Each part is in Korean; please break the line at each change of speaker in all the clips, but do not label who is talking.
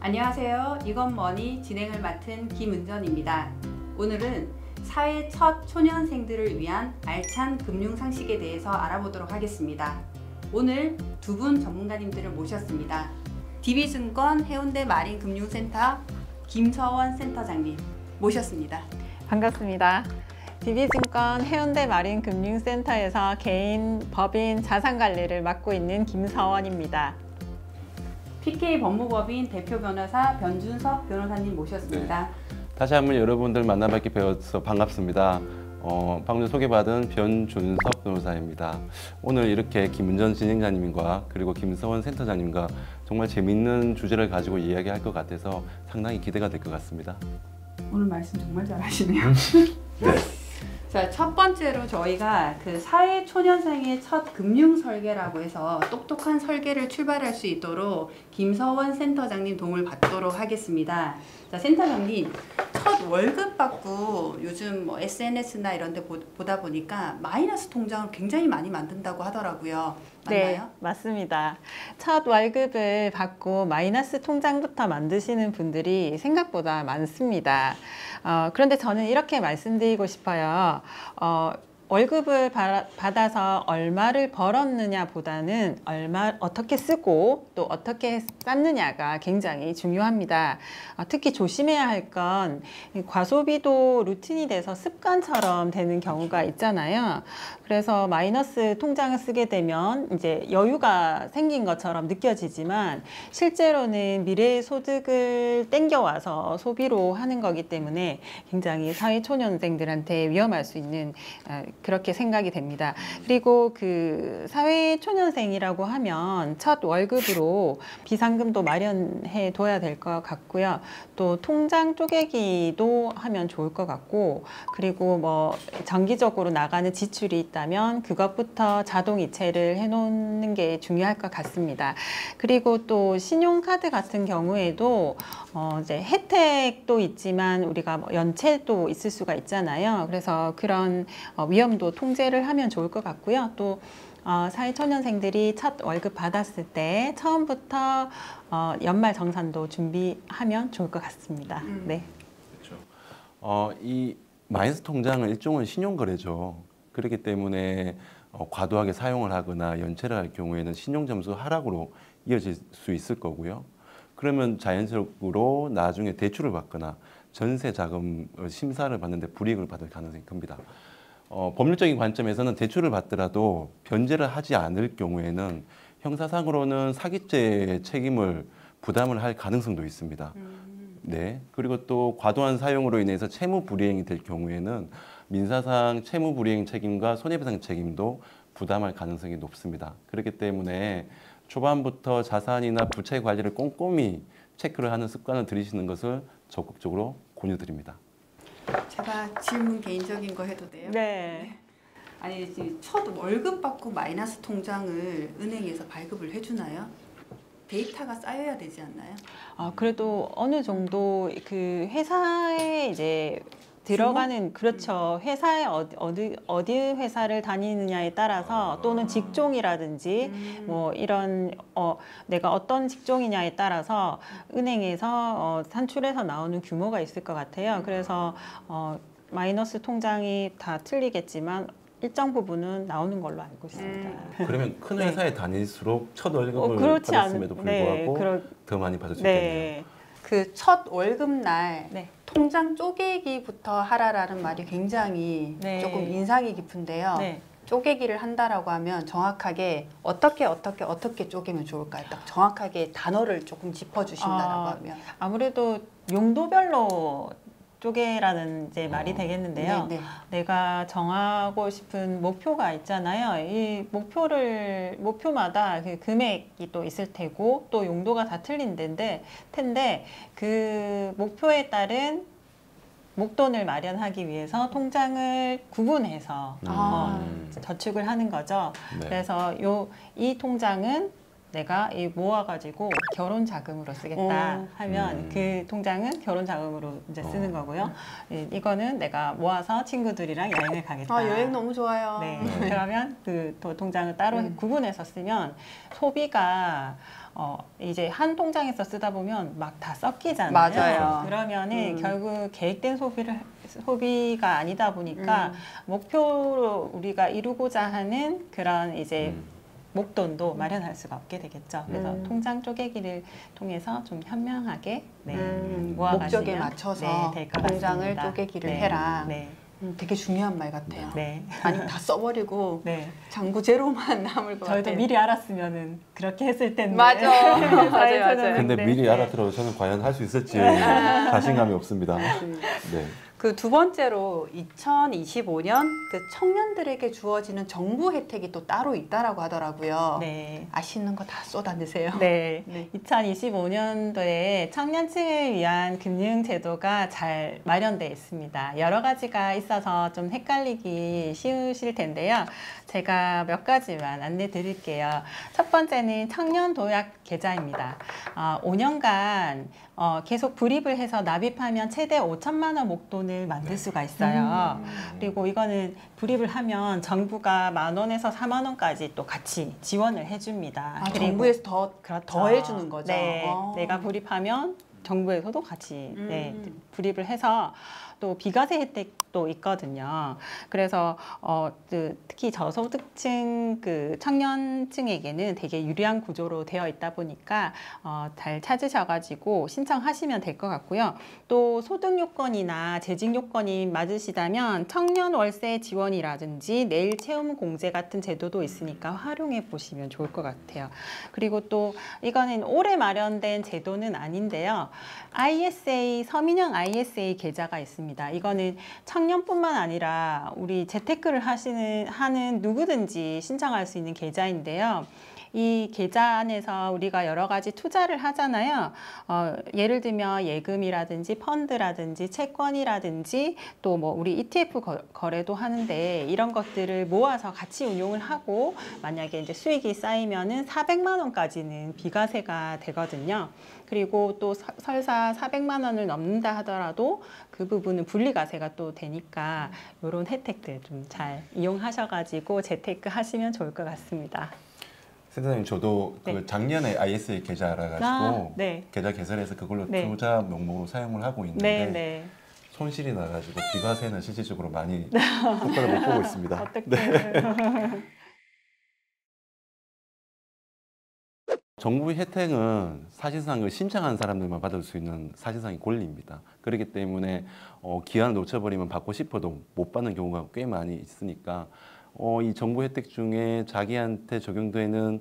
안녕하세요. 이건머니 진행을 맡은 김은전입니다. 오늘은 사회 첫 초년생들을 위한 알찬 금융 상식에 대해서 알아보도록 하겠습니다. 오늘 두 분 전문가님들을 모셨습니다. DB증권 해운대 마린금융센터 김서원 센터장님 모셨습니다.
반갑습니다. DB증권 해운대 마린금융센터에서 개인, 법인, 자산관리를 맡고 있는 김서원입니다.
PK 법무법인 대표 변호사 변준석 변호사님 모셨습니다.
네. 다시 한번 여러분들 만나뵙게 되어서 반갑습니다. 방금 소개받은 변준석 변호사입니다. 오늘 이렇게 김은전 진행자님과 그리고 김서원 센터장님과 정말 재밌는 주제를 가지고 이야기할 것 같아서 상당히 기대가 될 것 같습니다.
오늘 말씀 정말 잘하시네요.
네.
자, 첫 번째로 저희가 그 사회 초년생의 첫 금융 설계라고 해서 똑똑한 설계를 출발할 수 있도록 김서원 센터장님 도움을 받도록 하겠습니다. 자, 센터장님, 첫 월급 받고 요즘 뭐 SNS나 이런 데 보다 보니까 마이너스 통장을 굉장히 많이 만든다고 하더라고요. 맞나요?
네, 맞습니다. 첫 월급을 받고 마이너스 통장부터 만드시는 분들이 생각보다 많습니다. 그런데 저는 이렇게 말씀드리고 싶어요. 월급을 받아서 얼마를 벌었느냐 보다는 어떻게 쓰고 또 어떻게 쌓느냐가 굉장히 중요합니다. 특히 조심해야 할 건 과소비도 루틴이 돼서 습관처럼 되는 경우가 있잖아요. 그래서 마이너스 통장을 쓰게 되면 이제 여유가 생긴 것처럼 느껴지지만 실제로는 미래의 소득을 땡겨와서 소비로 하는 거기 때문에 굉장히 사회초년생들한테 위험할 수 있는 그렇게 생각이 됩니다. 그리고 그 사회초년생이라고 하면 첫 월급으로 비상금도 마련해 둬야 될 것 같고요. 또 통장 쪼개기도 하면 좋을 것 같고, 그리고 뭐 정기적으로 나가는 지출이 있다면 그것부터 자동 이체를 해놓는 게 중요할 것 같습니다. 그리고 또 신용카드 같은 경우에도 이제 혜택도 있지만 우리가 뭐 연체도 있을 수가 있잖아요. 그래서 그런 위험도 통제를 하면 좋을 것 같고요. 또 사회초년생들이 첫 월급 받았을 때 처음부터 연말 정산도 준비하면 좋을 것 같습니다. 네.
그렇죠. 이 마이너스 통장은 일종의 신용거래죠. 그렇기 때문에 과도하게 사용을 하거나 연체를 할 경우에는 신용점수 하락으로 이어질 수 있을 거고요. 그러면 자연적으로 나중에 대출을 받거나 전세 자금 심사를 받는데 불이익을 받을 가능성이 큽니다. 법률적인 관점에서는 대출을 받더라도 변제를 하지 않을 경우에는 형사상으로는 사기죄 책임을 부담을 할 가능성도 있습니다. 네. 그리고 또 과도한 사용으로 인해서 채무 불이행이 될 경우에는 민사상 채무 불이행 책임과 손해배상 책임도 부담할 가능성이 높습니다. 그렇기 때문에 초반부터 자산이나 부채 관리를 꼼꼼히 체크를 하는 습관을 들이시는 것을 적극적으로 권유드립니다.
제가 질문 개인적인 거 해도 돼요?
네.
아니, 첫 월급 받고 마이너스 통장을 은행에서 발급을 해주나요? 데이터가 쌓여야 되지 않나요?
그래도 어느 정도 그 회사에 이제 들어가는, 그렇죠. 회사에 어디 회사를 다니느냐에 따라서 또는 직종이라든지 뭐 이런 내가 어떤 직종이냐에 따라서 은행에서 산출해서 나오는 규모가 있을 것 같아요. 그래서 마이너스 통장이 다 틀리겠지만 일정 부분은 나오는 걸로 알고 있습니다.
그러면 큰 회사에 다닐수록 첫 월급을
그렇지
받았음에도 불구하고
네,
더 많이 받을 수
네.
있겠네요.
그 첫 월급날
네.
통장 쪼개기부터 하라라는 말이 굉장히
네.
조금 인상이 깊은데요.
네.
쪼개기를 한다라고 하면 정확하게 어떻게 쪼개면 좋을까요? 딱 정확하게 단어를 조금 짚어주신다라고 하면.
아무래도 용도별로 쪼개라는 이제 말이 되겠는데요.
네.
내가 정하고 싶은 목표가 있잖아요. 이 목표마다 그 금액이 또 있을 테고 또 용도가 다 틀린 텐데 그 목표에 따른 목돈을 마련하기 위해서 통장을 구분해서 저축을 하는 거죠.
네.
그래서 이 통장은 내가 이 모아가지고 결혼 자금으로 쓰겠다 하면 그 통장은 결혼 자금으로 이제 쓰는 거고요. 이거는 내가 모아서 친구들이랑 여행을 가겠다.
아, 여행 너무 좋아요.
네. 그러면 그 통장을 따로 구분해서 쓰면 소비가 이제 한 통장에서 쓰다 보면 막 다 섞이잖아요.
맞아요.
그러면은 결국 계획된 소비가 아니다 보니까 목표로 우리가 이루고자 하는 그런 이제 목돈도 마련할 수가 없게 되겠죠. 그래서 통장 쪼개기를 통해서 좀 현명하게 모아가시면
목적에 맞춰서
될 것
통장을
같습니다.
쪼개기를
네.
해라.
네.
되게 중요한 말 같아요.
네.
아니면 다 써버리고
네.
잔고 제로만 남을 것 같아요.
저희도 미리 알았으면은 그렇게 했을 텐데.
맞아. 맞아요, 맞아요.
근데
네.
미리 알아들어도 저는 과연 할 수 있을지 자신감이 없습니다. 네.
그 두 번째로 2025년 그 청년들에게 주어지는 정부 혜택이 또 따로 있다라고 하더라고요.
네.
아시는 거 다 쏟아내세요.
네.
네.
2025년도에 청년층을 위한 금융제도가 잘 마련되어 있습니다. 여러 가지가 있어서 좀 헷갈리기 쉬우실 텐데요. 제가 몇 가지만 안내 드릴게요. 첫 번째는 청년도약 계좌입니다. 5년간 계속 불입을 해서 납입하면 최대 5천만 원 목돈을 만들 수가 있어요. 그리고 이거는 불입을 하면 정부가 10,000원에서 40,000원까지 또 같이 지원을 해줍니다.
아,
그리고
정부에서
그렇죠.
더 해주는 거죠.
네,
아.
내가 불입하면 정부에서도 같이 불입을 해서 또 비과세 혜택도 있거든요. 그래서 특히 저소득층 그 청년층에게는 되게 유리한 구조로 되어 있다 보니까 잘 찾으셔가지고 신청하시면 될 것 같고요. 또 소득 요건이나 재직 요건이 맞으시다면 청년 월세 지원이라든지 내일 채움 공제 같은 제도도 있으니까 활용해 보시면 좋을 것 같아요. 그리고 또 이거는 올해 마련된 제도는 아닌데요. ISA 서민형 ISA 계좌가 있습니다. 이거는 청년뿐만 아니라 우리 재테크를 하는 누구든지 신청할 수 있는 계좌인데요. 이 계좌 안에서 우리가 여러 가지 투자를 하잖아요. 예를 들면 예금이라든지 펀드라든지 채권이라든지 또 뭐 우리 ETF 거래도 하는데 이런 것들을 모아서 같이 운용을 하고 만약에 이제 수익이 쌓이면은 400만 원까지는 비과세가 되거든요. 그리고 또 설사 400만 원을 넘는다 하더라도 그 부분은 분리과세가 또 되니까 이런 혜택들 좀 잘 이용하셔가지고 재테크 하시면 좋을 것 같습니다.
센터장님, 저도
네.
그 작년에 ISA 계좌라 가지고
네.
계좌 개설해서 그걸로
네.
투자 명목으로 사용을 하고 있는데
네, 네.
손실이 나가지고 비과세는 실질적으로 많이 효과를 못 보고 있습니다.
어떻게?
정부 혜택은 사실상 그 신청한 사람들만 받을 수 있는 사실상의 권리입니다. 그렇기 때문에 기한을 놓쳐버리면 받고 싶어도 못 받는 경우가 꽤 많이 있으니까 이 정부 혜택 중에 자기한테 적용되는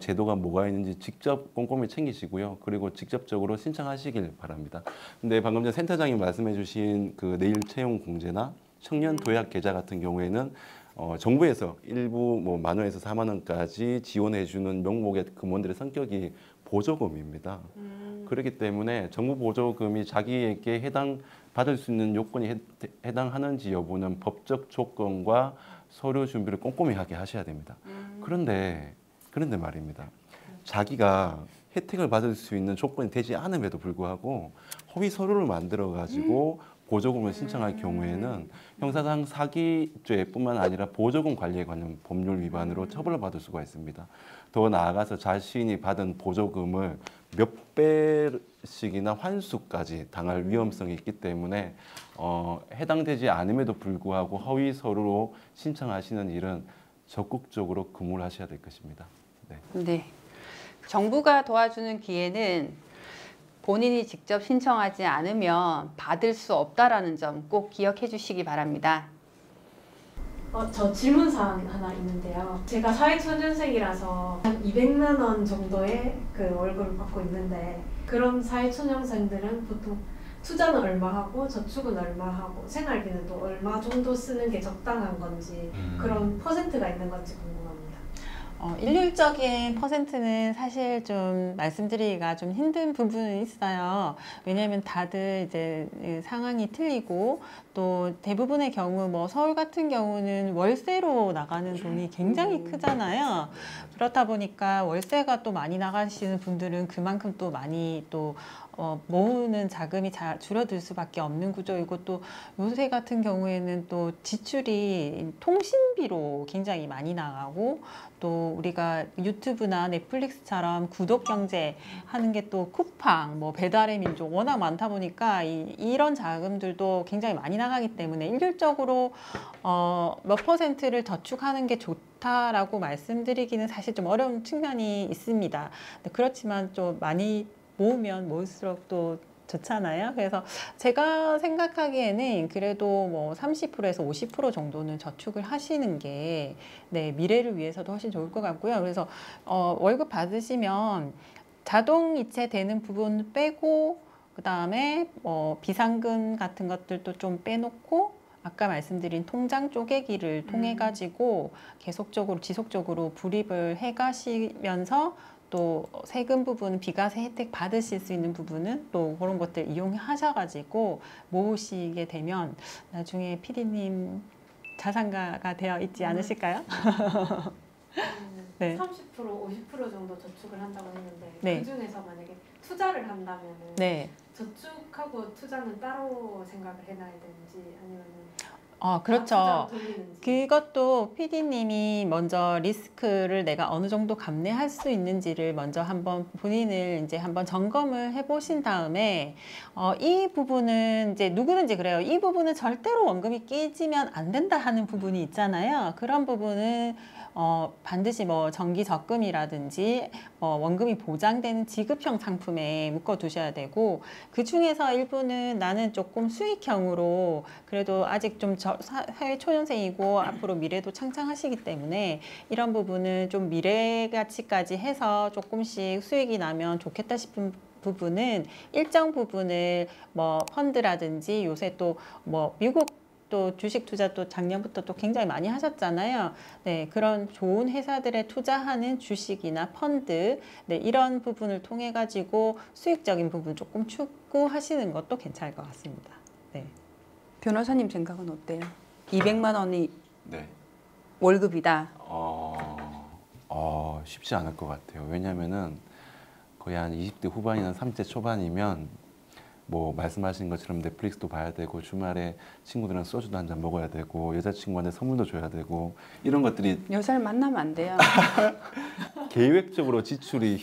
제도가 뭐가 있는지 직접 꼼꼼히 챙기시고요. 그리고 직접적으로 신청하시길 바랍니다. 근데 방금 전 센터장님 말씀해 주신 그 내일 채용 공제나 청년 도약 계좌 같은 경우에는 정부에서 일부 뭐 10,000원에서 40,000원까지 지원해주는 명목의 금원들의 성격이 보조금입니다. 그렇기 때문에 정부 보조금이 자기에게 받을 수 있는 요건이 해당하는지 여부는 법적 조건과 서류 준비를 꼼꼼히 하게 하셔야 됩니다. 그런데 말입니다. 자기가 혜택을 받을 수 있는 조건이 되지 않음에도 불구하고 허위 서류를 만들어 가지고 보조금을 신청할 경우에는 형사상 사기죄뿐만 아니라 보조금 관리에 관한 법률 위반으로 처벌을 받을 수가 있습니다. 더 나아가서 자신이 받은 보조금을 몇 배씩이나 환수까지 당할 위험성이 있기 때문에 해당되지 않음에도 불구하고 허위 서류로 신청하시는 일은 적극적으로 금을 하셔야 될 것입니다. 네.
네. 정부가 도와주는 기회는 본인이 직접 신청하지 않으면 받을 수 없다라는 점 꼭 기억해 주시기 바랍니다.
저 질문사항 하나 있는데요. 제가 사회초년생이라서 한 200만 원 정도의 그 월급을 받고 있는데 그런 사회초년생들은 보통 투자는 얼마 하고 저축은 얼마 하고 생활비는 또 얼마 정도 쓰는 게 적당한 건지 그런 퍼센트가 있는 건지 궁금합니다.
일률적인 퍼센트는 사실 좀 말씀드리기가 좀 힘든 부분은 있어요. 왜냐하면 다들 이제 상황이 틀리고 또 대부분의 경우 뭐 서울 같은 경우는 월세로 나가는 돈이 굉장히 크잖아요. 그렇다 보니까 월세가 또 많이 나가시는 분들은 그만큼 또 많이 또 모으는 자금이 줄어들 수밖에 없는 구조이고 또 요새 같은 경우에는 또 지출이 통신비로 굉장히 많이 나가고 또 우리가 유튜브나 넷플릭스처럼 구독 경제 하는 게 또 쿠팡, 뭐 배달의 민족 워낙 많다 보니까 이런 자금들도 굉장히 많이 나가기 때문에 일률적으로 몇 퍼센트를 저축하는 게 좋다라고 말씀드리기는 사실 좀 어려운 측면이 있습니다. 그렇지만 좀 많이 모으면 모을수록 또 좋잖아요. 그래서 제가 생각하기에는 그래도 뭐 30%에서 50% 정도는 저축을 하시는 게 네, 미래를 위해서도 훨씬 좋을 것 같고요. 그래서 월급 받으시면 자동 이체되는 부분 빼고 그다음에 비상금 같은 것들도 좀 빼놓고 아까 말씀드린 통장 쪼개기를 통해 가지고 계속적으로 지속적으로 불입을 해 가시면서 또 세금 부분, 비과세 혜택 받으실 수 있는 부분은 또 그런 것들 이용하셔가지고 모으시게 되면 나중에 PD님 자산가가 되어 있지 않으실까요? 네.
30%, 50% 정도 저축을 한다고 했는데
네.
그 중에서 만약에 투자를 한다면은
네.
저축하고 투자는 따로 생각을 해놔야 되는지 아니면은
그렇죠.
투자로 돌리는지.
그것도 PD님이 먼저 리스크를 내가 어느 정도 감내할 수 있는지를 먼저 한번 본인을 이제 한번 점검을 해보신 다음에 이 부분은 이제 누구든지 그래요. 이 부분은 절대로 원금이 깨지면 안 된다 하는 부분이 있잖아요. 그런 부분은 반드시 뭐 정기 적금이라든지 원금이 보장되는 지급형 상품에 묶어 두셔야 되고 그 중에서 일부는 나는 조금 수익형으로 그래도 아직 좀 사회 초년생이고 앞으로 미래도 창창하시기 때문에 이런 부분은 좀 미래 가치까지 해서 조금씩 수익이 나면 좋겠다 싶은 부분은 일정 부분을 뭐 펀드라든지 요새 또 뭐 미국 또 주식 투자 또 작년부터 또 굉장히 많이 하셨잖아요. 네, 그런 좋은 회사들에 투자하는 주식이나 펀드, 네, 이런 부분을 통해 가지고 수익적인 부분 조금 추구하시는 것도 괜찮을 것 같습니다. 네.
변호사님 생각은 어때요? 200만 원이
네.
월급이다.
쉽지 않을 것 같아요. 왜냐면은 거의 한 20대 후반이나 30대 초반이면 뭐 말씀하신 것처럼 넷플릭스도 봐야 되고 주말에 친구들이랑 소주도 한 잔 먹어야 되고 여자친구한테 선물도 줘야 되고 이런 것들이
여자를 만나면 안 돼요.
계획적으로 지출이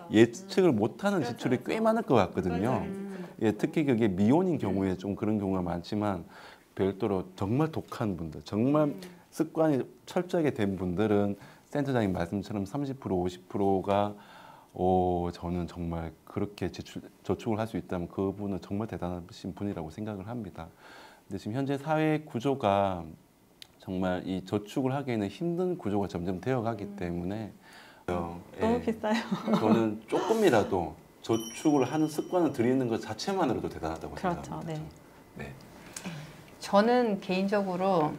예측을 못하는 지출이 꽤 많을 것 같거든요. 예, 특히 그게 미혼인 경우에 좀 그런 경우가 많지만 별도로 정말 독한 분들, 정말 습관이 철저하게 된 분들은 센터장님 말씀처럼 30% 50%가 저는 정말 그렇게 저축을 할 수 있다면 그분은 정말 대단하신 분이라고 생각을 합니다. 근데 지금 현재 사회 구조가 정말 이 저축을 하기에는 힘든 구조가 점점 되어가기 때문에
너무 비싸요.
저는 조금이라도 저축을 하는 습관을 들이는 것 자체만으로도 대단하다고
그렇죠.
생각합니다.
네.
네.
저는 개인적으로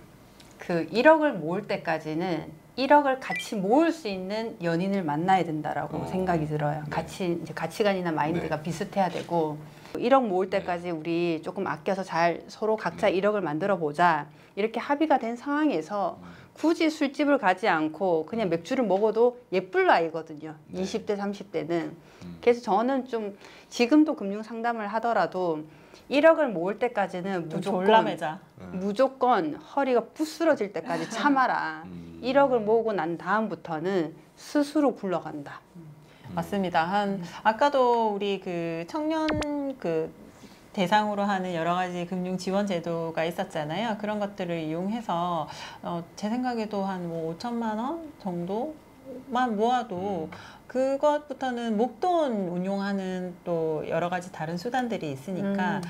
그 1억을 모을 때까지는 1억을 같이 모을 수 있는 연인을 만나야 된다라고 생각이 들어요.
네.
같이 이제 가치관이나 마인드가
네.
비슷해야 되고 1억 모을 때까지 우리 조금 아껴서 잘 서로 각자 1억을 만들어 보자. 이렇게 합의가 된 상황에서 굳이 술집을 가지 않고 그냥 맥주를 먹어도 예쁠 나이거든요.
네.
20대, 30대는. 그래서 저는 좀 지금도 금융 상담을 하더라도 1억을 모을 때까지는 무조건 허리가 부스러질 때까지 참아라. 1억을 모으고 난 다음부터는 스스로 굴러간다.
맞습니다. 아까도 우리 그 청년 그 대상으로 하는 여러 가지 금융 지원 제도가 있었잖아요. 그런 것들을 이용해서 제 생각에도 한 뭐 5천만 원 정도만 모아도 그것부터는 목돈 운용하는 또 여러 가지 다른 수단들이 있으니까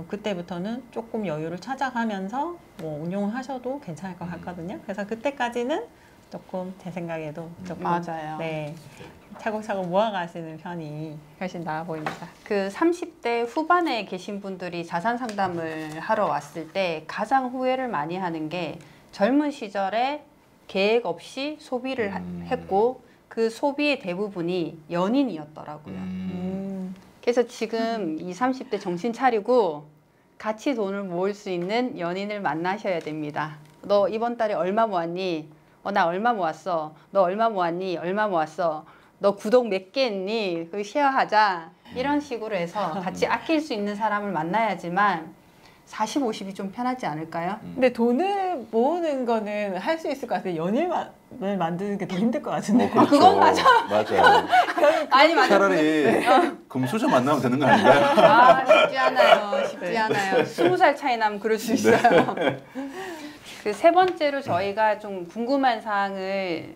그때부터는 조금 여유를 찾아가면서 뭐 운용하셔도 괜찮을 것 같거든요. 그래서 그때까지는 조금 제 생각에도 조금
맞아요.
네, 차곡차곡 모아가시는 편이 훨씬 나아 보입니다.
그 30대 후반에 계신 분들이 자산 상담을 하러 왔을 때 가장 후회를 많이 하는 게 젊은 시절에 계획 없이 소비를 했고 그 소비의 대부분이 연인이었더라고요. 그래서 지금 20, 30대 정신 차리고 같이 돈을 모을 수 있는 연인을 만나셔야 됩니다. 너 이번 달에 얼마 모았니? 나 얼마 모았어. 너 얼마 모았니? 얼마 모았어. 너 구독 몇 개 했니? 그 쉐어하자. 이런 식으로 해서 같이 아낄 수 있는 사람을 만나야지만 40, 50이 좀 편하지 않을까요?
근데 돈을 모으는 거는 할 수 있을 것 같아요. 연인을 만드는 게 더 힘들 것 같은데.
그렇죠.
그건 맞아.
맞아요.
아니 맞아.
차라리 금수저 만나면 되는 거 아닌가요?
아 쉽지 않아요. 쉽지 않아요. 20살 차이 나면 그럴 수 있어요. 그 세 번째로 저희가 좀 궁금한 사항을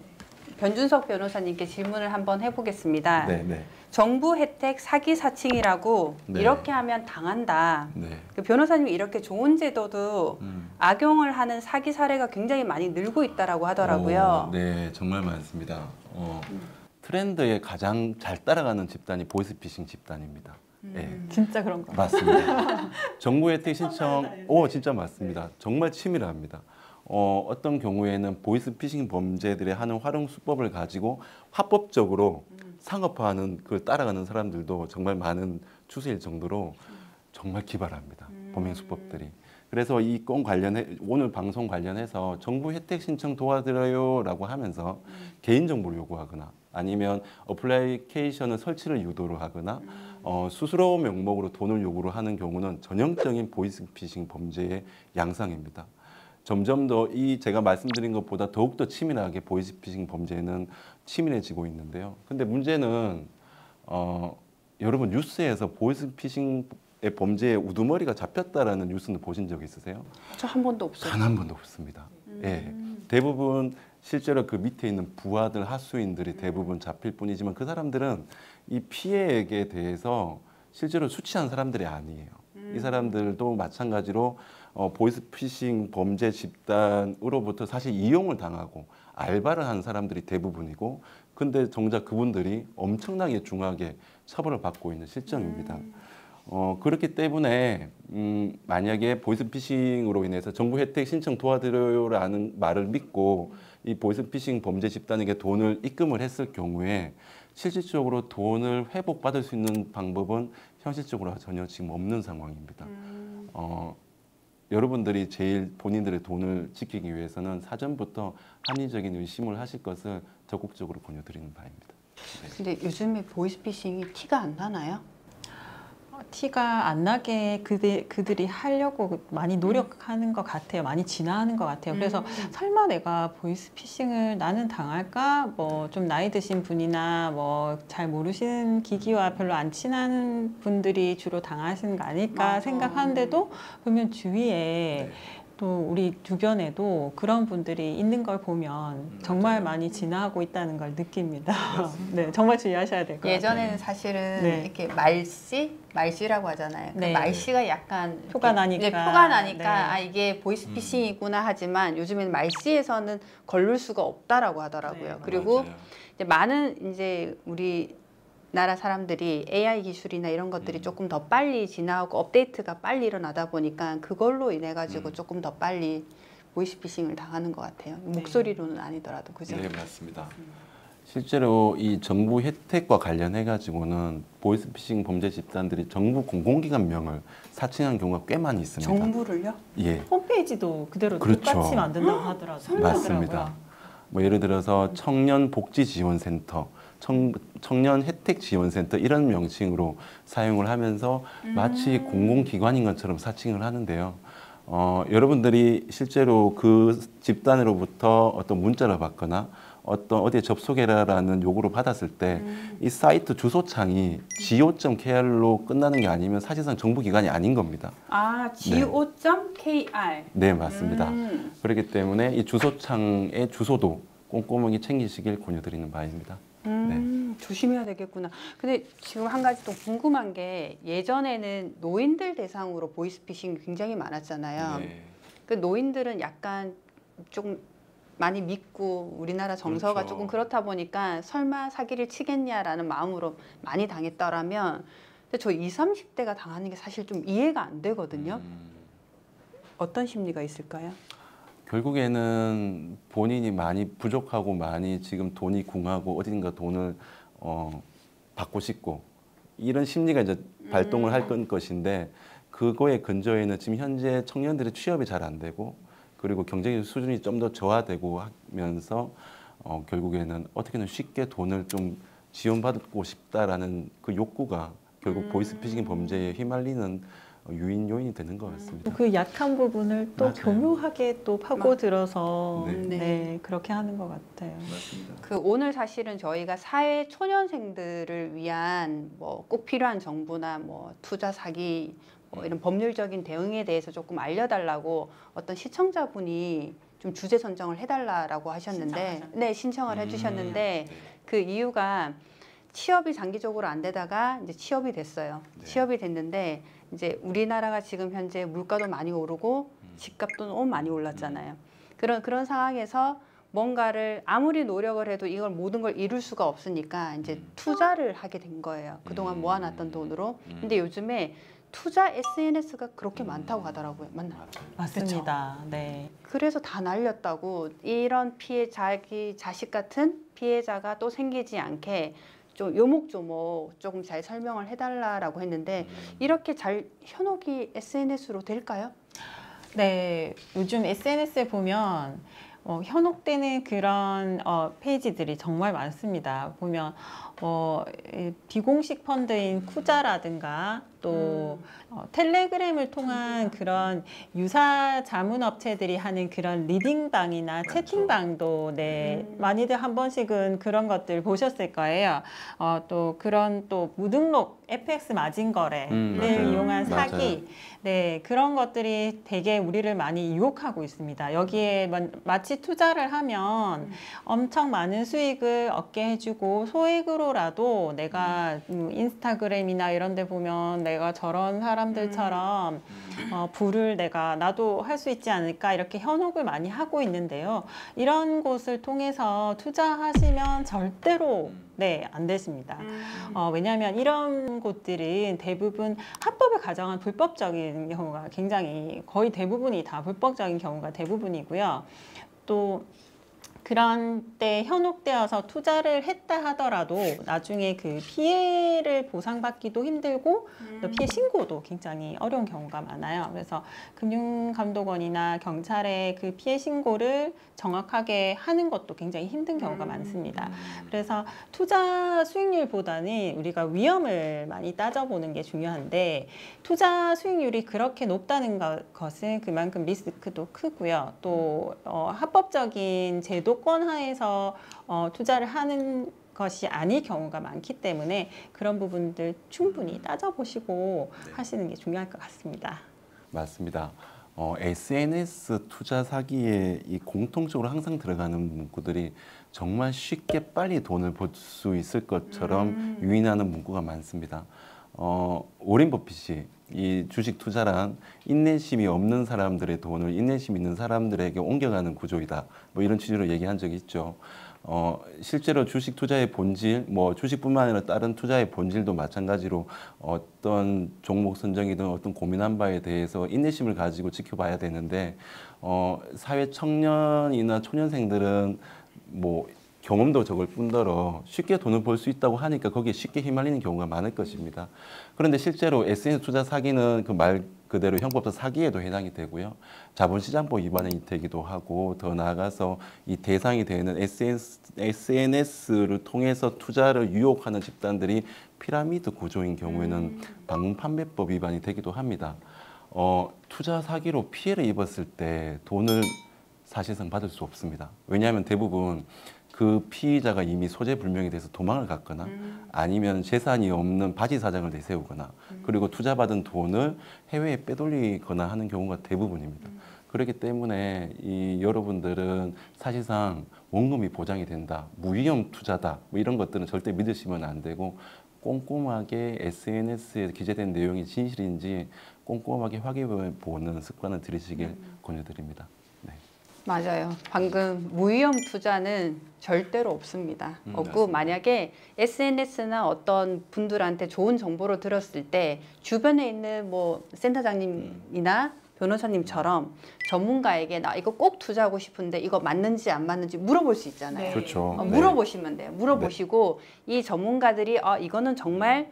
변준석 변호사님께 질문을 한번 해보겠습니다.
네, 네.
정부 혜택 사기 사칭이라고
네.
이렇게 하면 당한다.
네.
그 변호사님이 이렇게 좋은 제도도 악용을 하는 사기 사례가 굉장히 많이 늘고 있다라고 하더라고요.
네, 정말 많습니다. 트렌드에 가장 잘 따라가는 집단이 보이스피싱 집단입니다. 네.
진짜 그런 거.
맞습니다. 정부 혜택 신청, 진짜 맞습니다. 정말 치밀합니다. 어떤 경우에는 보이스피싱 범죄들이 하는 활용 수법을 가지고 합법적으로 상업화하는 그걸 따라가는 사람들도 정말 많은 추세일 정도로 정말 기발합니다. 범행 수법들이. 그래서 이 건 오늘 방송 관련해서 정부 혜택 신청 도와드려요라고 하면서 개인정보를 요구하거나 아니면 어플리케이션을 설치를 유도를 하거나 수수료 명목으로 돈을 요구를 하는 경우는 전형적인 보이스피싱 범죄의 양상입니다. 점점 더 제가 말씀드린 것보다 더욱더 치밀하게 보이스피싱 범죄는 치밀해지고 있는데요. 근데 문제는 여러분 뉴스에서 보이스피싱의 범죄의 우두머리가 잡혔다라는 뉴스는 보신 적 있으세요?
저 한 번도 없어요.
단 한 번도 없습니다. 예, 대부분 실제로 그 밑에 있는 부하들, 하수인들이 대부분 잡힐 뿐이지만 그 사람들은 이 피해액에 대해서 실제로 수치한 사람들이 아니에요. 이 사람들도 마찬가지로 보이스피싱 범죄 집단으로부터 사실 이용을 당하고 알바를 하는 사람들이 대부분이고 근데 정작 그분들이 엄청나게 중하게 처벌을 받고 있는 실정입니다. 그렇기 때문에 만약에 보이스피싱으로 인해서 정부 혜택 신청 도와드려요라는 말을 믿고 이 보이스피싱 범죄 집단에게 돈을 입금을 했을 경우에 실질적으로 돈을 회복받을 수 있는 방법은 현실적으로 전혀 지금 없는 상황입니다. 여러분들이 제일 본인들의 돈을 지키기 위해서는 사전부터 합리적인 의심을 하실 것을 적극적으로 권유드리는 바입니다. 네.
근데 요즘에 보이스피싱이 티가 안 나나요?
티가 안 나게 그들이 하려고 많이 노력하는 것 같아요. 많이 진화하는 것 같아요. 그래서 설마 내가 보이스피싱을 나는 당할까? 뭐 좀 나이 드신 분이나 뭐 잘 모르시는 기기와 별로 안 친한 분들이 주로 당하시는 거 아닐까
맞아.
생각하는데도 보면 주위에
네.
또 우리 주변에도 그런 분들이 있는 걸 보면 정말 많이 진화하고 있다는 걸 느낍니다. 네, 정말 주의하셔야 될 것 같아요.
예전에는 사실은
네.
이렇게 말씨라고 하잖아요.
네.
그 말씨가 약간
표가 나니까.
네, 표가 나니까
네.
아 이게 보이스피싱이구나 하지만 요즘에는 말씨에서는 걸릴 수가 없다라고 하더라고요.
네,
그리고
맞아요.
이제 많은 이제 우리 나라 사람들이 AI 기술이나 이런 것들이 조금 더 빨리 진화하고 업데이트가 빨리 일어나다 보니까 그걸로 인해 가지고 조금 더 빨리 보이스피싱을 당하는 것 같아요. 목소리로는 아니더라도 그죠?
네, 맞습니다. 실제로 이 정부 혜택과 관련해 가지고는 보이스피싱 범죄 집단들이 정부 공공기관명을 사칭한 경우가 꽤 많이 있습니다.
정부를요?
예,
홈페이지도 그대로
그렇죠.
똑같이 만든다고 하더라고요.
맞습니다. 뭐 예를 들어서 청년복지지원센터, 청년 혜택지원센터 이런 명칭으로 사용을 하면서 마치 공공기관인 것처럼 사칭을 하는데요. 여러분들이 실제로 그 집단으로부터 어떤 문자를 받거나 어디에 접속해라라는 요구를 받았을 때 이 사이트 주소창이 go.kr로 끝나는 게 아니면 사실상 정부기관이 아닌 겁니다.
아, go.kr.
네, 맞습니다. 그렇기 때문에 이 주소창의 주소도 꼼꼼하게 챙기시길 권유드리는 바입니다.
조심해야 되겠구나. 근데 지금 한 가지 또 궁금한 게 예전에는 노인들 대상으로 보이스피싱이 굉장히 많았잖아요.
네.
그 노인들은 약간 조금 많이 믿고 우리나라 정서가
그렇죠.
조금 그렇다 보니까 설마 사기를 치겠냐라는 마음으로 많이 당했더라면 근데 저 20, 30대가 당하는 게 사실 좀 이해가 안 되거든요. 어떤 심리가 있을까요?
결국에는 본인이 많이 부족하고 많이 지금 돈이 궁하고 어딘가 돈을 받고 싶고 이런 심리가 이제 발동을 할 것인데 그거에 근저에는 지금 현재 청년들의 취업이 잘 안 되고 그리고 경제적 수준이 좀 더 저하되고 하면서 결국에는 어떻게든 쉽게 돈을 좀 지원받고 싶다라는 그 욕구가 결국 보이스피싱 범죄에 휘말리는 유인 요인이 되는 것 같습니다.
그 약한 부분을 또
맞아요.
교묘하게 또 파고들어서
네.
네, 그렇게 하는 것 같아요.
맞습니다.
그 오늘 사실은 저희가 사회 초년생들을 위한 뭐 꼭 필요한 정보나 뭐 투자 사기 뭐 이런 법률적인 대응에 대해서 조금 알려달라고 어떤 시청자분이 좀 주제 선정을 해달라고 하셨는데, 네, 신청을 해주셨는데
네.
그 이유가 취업이 장기적으로 안 되다가 이제 취업이 됐어요.
네.
취업이 됐는데 이제 우리나라가 지금 현재 물가도 많이 오르고 집값도 너무 많이 올랐잖아요. 그런 상황에서 뭔가를 아무리 노력을 해도 이걸 모든 걸 이룰 수가 없으니까 이제 투자를 하게 된 거예요. 그동안 모아놨던 돈으로. 근데 요즘에 투자 SNS가 그렇게 많다고 하더라고요. 맞나요?
맞습니다. 네.
그래서 다 날렸다고 이런 자기 자식 같은 피해자가 또 생기지 않게 좀 요목조목 조금 잘 설명을 해달라고 했는데 이렇게 잘 현혹이 SNS로 될까요?
네, 요즘 SNS에 보면 현혹되는 그런 페이지들이 정말 많습니다. 보면 비공식 펀드인 쿠자라든가 또 텔레그램을 통한 그런 유사 자문업체들이 하는 그런 리딩방이나 채팅방도 네, 많이들 한 번씩은 그런 것들 보셨을 거예요. 또 그런 또 무등록 FX 마진 거래를
맞아요.
이용한 사기
맞아요.
네, 그런 것들이 되게 우리를 많이 유혹하고 있습니다. 여기에 마치 투자를 하면 엄청 많은 수익을 얻게 해주고 소액으로라도 내가 인스타그램이나 이런 데 보면 내가 저런 사람들처럼 부를 나도 할 수 있지 않을까 이렇게 현혹을 많이 하고 있는데요. 이런 곳을 통해서 투자하시면 절대로 네, 안 되십니다. 왜냐하면 이런 곳들은 대부분 합법을 가정한 불법적인 경우가 굉장히 거의 대부분이 다 불법적인 경우가 대부분이고요. 또 그런 때 현혹되어서 투자를 했다 하더라도 나중에 그 피해를 보상받기도 힘들고 또 피해 신고도 굉장히 어려운 경우가 많아요. 그래서 금융감독원이나 경찰에 그 피해 신고를 정확하게 하는 것도 굉장히 힘든 경우가 많습니다. 그래서 투자 수익률보다는 우리가 위험을 많이 따져보는 게 중요한데 투자 수익률이 그렇게 높다는 것은 그만큼 리스크도 크고요. 또 합법적인 제도권 하에서 투자를 하는 것이 아닐 경우가 많기 때문에 그런 부분들 충분히 따져보시고 하시는 게 중요할 것 같습니다.
맞습니다. SNS 투자 사기에 이 공통적으로 항상 들어가는 문구들이 정말 쉽게 빨리 돈을 벌 수 있을 것처럼 유인하는 문구가 많습니다. 워렌 버핏이 이 주식 투자란 인내심이 없는 사람들의 돈을 인내심 있는 사람들에게 옮겨가는 구조이다. 뭐 이런 취지로 얘기한 적이 있죠. 실제로 주식 투자의 본질, 뭐 주식뿐만 아니라 다른 투자의 본질도 마찬가지로 어떤 종목 선정이든 어떤 고민한 바에 대해서 인내심을 가지고 지켜봐야 되는데 사회 청년이나 초년생들은 뭐 경험도 적을 뿐더러 쉽게 돈을 벌 수 있다고 하니까 거기에 쉽게 휘말리는 경우가 많을 것입니다. 그런데 실제로 SNS 투자 사기는 그 말 그대로 형법상 사기에도 해당이 되고요. 자본시장법 위반이 되기도 하고 더 나아가서 이 대상이 되는 SNS를 통해서 투자를 유혹하는 집단들이 피라미드 구조인 경우에는 방문판매법 위반이 되기도 합니다. 투자 사기로 피해를 입었을 때 돈을 사실상 받을 수 없습니다. 왜냐하면 대부분 그 피의자가 이미 소재 불명이 돼서 도망을 갔거나 아니면 재산이 없는 바지 사장을 내세우거나 그리고 투자받은 돈을 해외에 빼돌리거나 하는 경우가 대부분입니다. 그렇기 때문에 여러분들은 사실상 원금이 보장이 된다, 무위험 투자다 뭐 이런 것들은 절대 믿으시면 안 되고 꼼꼼하게 SNS에 기재된 내용이 진실인지 꼼꼼하게 확인해 보는 습관을 들이시길 권유드립니다. 네.
맞아요. 방금 무위험 투자는 절대로 없습니다. 없고
맞습니다.
만약에 SNS나 어떤 분들한테 좋은 정보를 들었을 때 주변에 있는 뭐 센터장님이나 변호사님처럼 전문가에게 나 이거 꼭 투자하고 싶은데 이거 맞는지 안 맞는지 물어볼 수 있잖아요.
네.
그렇죠. 네.
물어보시면 돼요. 물어보시고 이 전문가들이 이거는 정말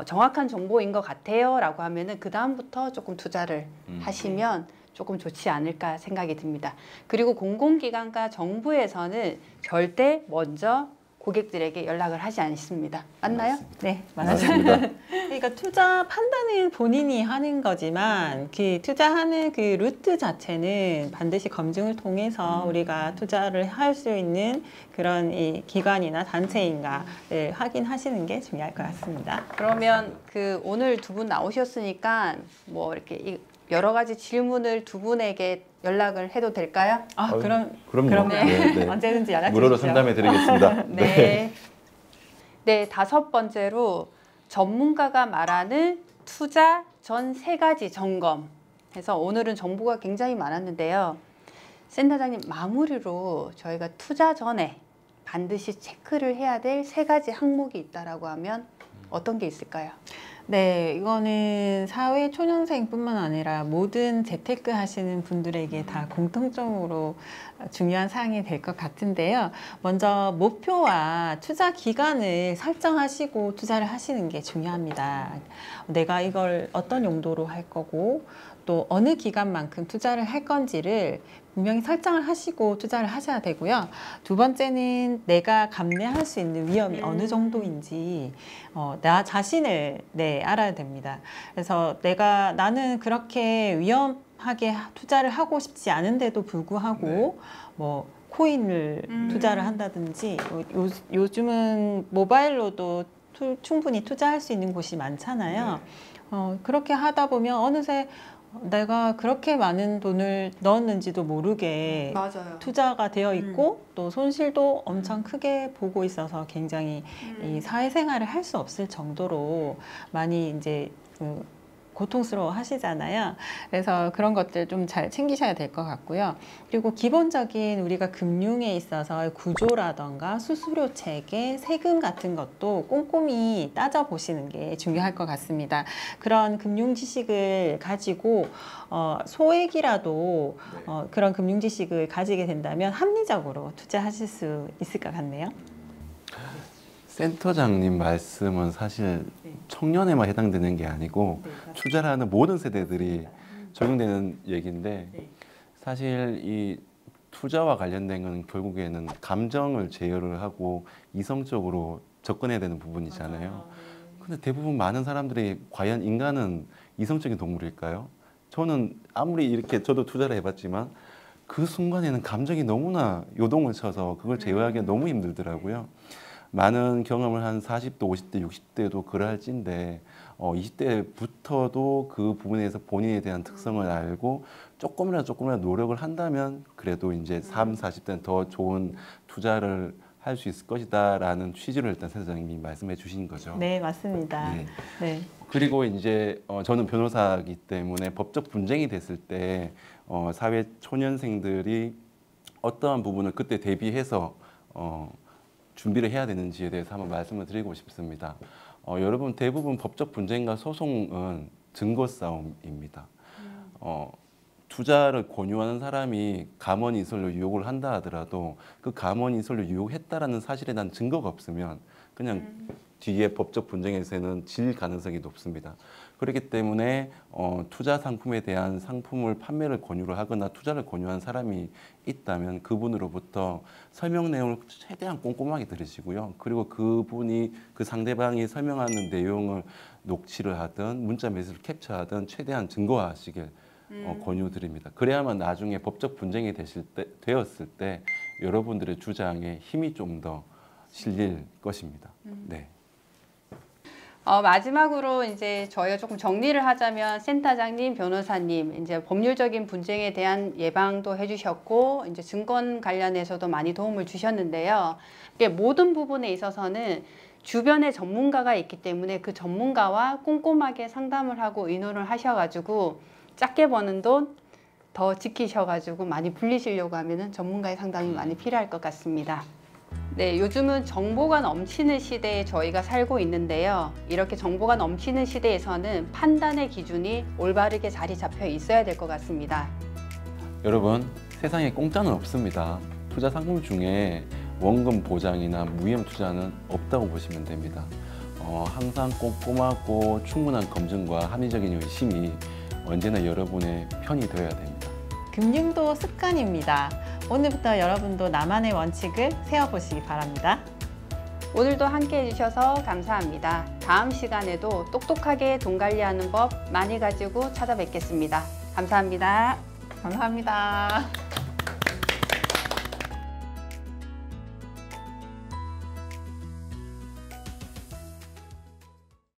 정확한 정보인 것 같아요 라고 하면은 그 다음부터 조금 투자를 하시면 조금 좋지 않을까 생각이 듭니다. 그리고 공공기관과 정부에서는 절대 먼저 고객들에게 연락을 하지 않습니다. 맞나요?
네, 맞아요.
맞습니다.
그러니까 투자 판단은 본인이 하는 거지만 그 투자하는 그 루트 자체는 반드시 검증을 통해서 우리가 투자를 할 수 있는 그런 이 기관이나 단체인가를 확인하시는 게 중요할 것 같습니다.
그러면 그 오늘 두 분 나오셨으니까 뭐 이렇게 여러 가지 질문을 두 분에게 연락을 해도 될까요?
아, 그럼요.
네, 네.
언제든지 연락
무료로
주십시오.
상담해 드리겠습니다.
네. 네, 다섯 번째로 전문가가 말하는 투자 전 세 가지 점검. 해서 오늘은 정보가 굉장히 많았는데요. 센터장님 마무리로 저희가 투자 전에 반드시 체크를 해야 될 세 가지 항목이 있다라고 하면 어떤 게 있을까요?
네, 이거는 사회 초년생뿐만 아니라 모든 재테크 하시는 분들에게 다 공통적으로 중요한 사항이 될 것 같은데요. 먼저 목표와 투자 기간을 설정하시고 투자를 하시는 게 중요합니다. 내가 이걸 어떤 용도로 할 거고 또 어느 기간만큼 투자를 할 건지를 분명히 설정을 하시고 투자를 하셔야 되고요. 두 번째는 내가 감내할 수 있는 위험이 어느 정도인지 나 자신을 알아야 됩니다. 그래서 나는 그렇게 위험하게 투자를 하고 싶지 않은데도 불구하고 뭐 코인을 투자를 한다든지 요즘은 모바일로도 충분히 투자할 수 있는 곳이 많잖아요. 그렇게 하다 보면 어느새 내가 그렇게 많은 돈을 넣었는지도 모르게
맞아요.
투자가 되어 있고 또 손실도 엄청 크게 보고 있어서 굉장히 이 사회생활을 할 수 없을 정도로 많이 이제 고통스러워 하시잖아요. 그래서 그런 것들 좀 잘 챙기셔야 될 것 같고요. 그리고 기본적인 우리가 금융에 있어서 구조라던가 수수료 체계, 세금 같은 것도 꼼꼼히 따져보시는 게 중요할 것 같습니다. 그런 금융 지식을 가지고 소액이라도 그런 금융 지식을 가지게 된다면 합리적으로 투자하실 수 있을 것 같네요.
센터장님 말씀은 사실 청년에만 해당되는 게 아니고 투자를 하는 모든 세대들이 적용되는 얘기인데 사실 이 투자와 관련된 건 결국에는 감정을 제어를 하고 이성적으로 접근해야 되는 부분이잖아요. 근데 대부분 많은 사람들이 과연 인간은 이성적인 동물일까요? 저는 아무리 이렇게 저도 투자를 해봤지만 그 순간에는 감정이 너무나 요동을 쳐서 그걸 제어하기가 너무 힘들더라고요. 많은 경험을 한 40대, 50대, 60대도 그럴진데 20대부터도 그 부분에서 본인에 대한 특성을 알고 조금이라도 노력을 한다면 그래도 이제 30, 40대는 더 좋은 투자를 할 수 있을 것이다라는 취지로 일단 센터장님이 말씀해 주신 거죠.
네, 맞습니다.
네.
네.
그리고 이제 저는 변호사이기 때문에 법적 분쟁이 됐을 때 사회 초년생들이 어떠한 부분을 그때 대비해서 준비를 해야 되는지에 대해서 한번 말씀을 드리고 싶습니다. 여러분 대부분 법적 분쟁과 소송은 증거 싸움입니다. 투자를 권유하는 사람이 감언이설로 유혹을 한다 하더라도 그 감언이설로 유혹했다라는 사실에 대한 증거가 없으면 그냥 뒤에 법적 분쟁에서는 질 가능성이 높습니다. 그렇기 때문에 투자 상품에 대한 상품을 판매를 권유를 하거나 투자를 권유한 사람이 있다면 그분으로부터 설명 내용을 최대한 꼼꼼하게 들으시고요. 그리고 그분이 그 상대방이 설명하는 내용을 녹취를 하든 문자 메시지를 캡처하든 최대한 증거화하시길 권유드립니다. 그래야만 나중에 법적 분쟁이 되었을 때 여러분들의 주장에 힘이 좀 더 실릴 것입니다. 네.
마지막으로 이제 저희가 조금 정리를 하자면 센터장님, 변호사님 이제 법률적인 분쟁에 대한 예방도 해주셨고 이제 증권 관련해서도 많이 도움을 주셨는데요. 모든 부분에 있어서는 주변에 전문가가 있기 때문에 그 전문가와 꼼꼼하게 상담을 하고 의논을 하셔가지고 작게 버는 돈 더 지키셔가지고 많이 불리시려고 하면은 전문가의 상담이 많이 필요할 것 같습니다. 네, 요즘은 정보가 넘치는 시대에 저희가 살고 있는데요. 이렇게 정보가 넘치는 시대에서는 판단의 기준이 올바르게 자리 잡혀 있어야 될 것 같습니다.
여러분, 세상에 공짜는 없습니다. 투자 상품 중에 원금 보장이나 무위험 투자는 없다고 보시면 됩니다. 항상 꼼꼼하고 충분한 검증과 합리적인 의심이 언제나 여러분의 편이 되어야 됩니다.
금융도 습관입니다. 오늘부터 여러분도 나만의 원칙을 세워보시기 바랍니다.
오늘도 함께 해주셔서 감사합니다. 다음 시간에도 똑똑하게 돈 관리하는 법 많이 가지고 찾아뵙겠습니다. 감사합니다.
감사합니다.